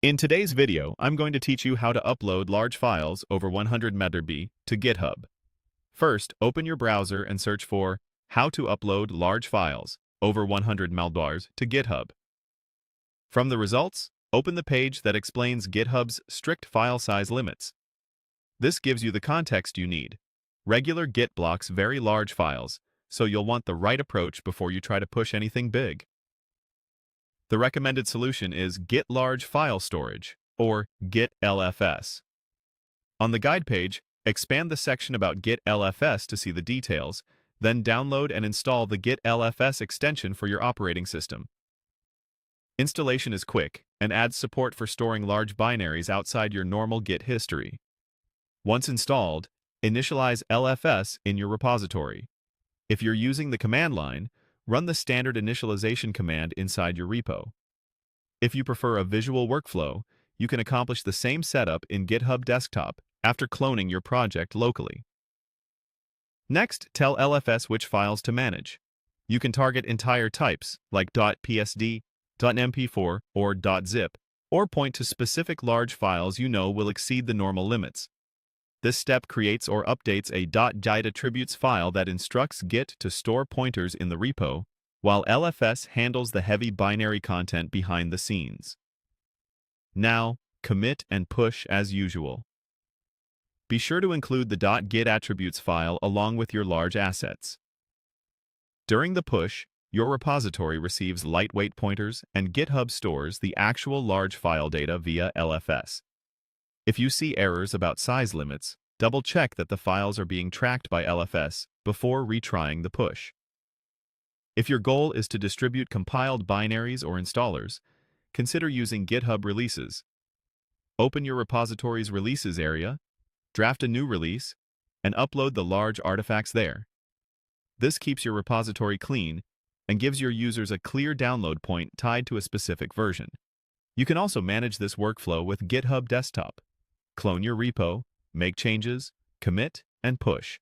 In today's video, I'm going to teach you how to upload large files over 100 MB to GitHub. First, open your browser and search for How to Upload Large Files over 100 MB to GitHub. From the results, open the page that explains GitHub's strict file size limits. This gives you the context you need. Regular Git blocks very large files, so you'll want the right approach before you try to push anything big. The recommended solution is Git Large File Storage, or Git LFS. On the guide page, expand the section about Git LFS to see the details, then download and install the Git LFS extension for your operating system. Installation is quick and adds support for storing large binaries outside your normal Git history. Once installed, initialize LFS in your repository. If you're using the command line, run the standard initialization command inside your repo. If you prefer a visual workflow, you can accomplish the same setup in GitHub Desktop after cloning your project locally. Next, tell LFS which files to manage. You can target entire types like .psd, .mp4, or .zip, or point to specific large files you know will exceed the normal limits. This step creates or updates a .gitattributes file that instructs Git to store pointers in the repo, while LFS handles the heavy binary content behind the scenes. Now, commit and push as usual. Be sure to include the .gitattributes file along with your large assets. During the push, your repository receives lightweight pointers and GitHub stores the actual large file data via LFS. If you see errors about size limits, double-check that the files are being tracked by LFS before retrying the push. If your goal is to distribute compiled binaries or installers, consider using GitHub Releases. Open your repository's Releases area, draft a new release, and upload the large artifacts there. This keeps your repository clean and gives your users a clear download point tied to a specific version. You can also manage this workflow with GitHub Desktop. Clone your repo, make changes, commit, and push.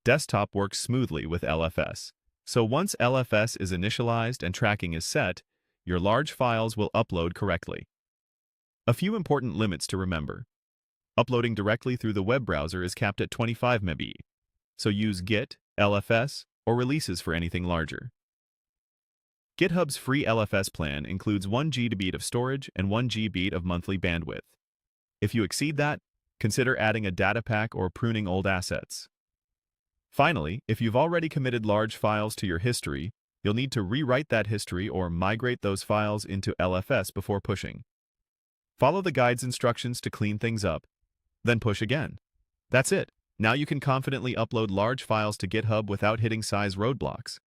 Desktop works smoothly with LFS, so once LFS is initialized and tracking is set, your large files will upload correctly. A few important limits to remember. Uploading directly through the web browser is capped at 25 MB, so use Git, LFS, or Releases for anything larger. GitHub's free LFS plan includes 1 GB of storage and 1 GB of monthly bandwidth. If you exceed that, consider adding a data pack or pruning old assets. Finally, if you've already committed large files to your history, you'll need to rewrite that history or migrate those files into LFS before pushing. Follow the guide's instructions to clean things up, then push again. That's it. Now you can confidently upload large files to GitHub without hitting size roadblocks.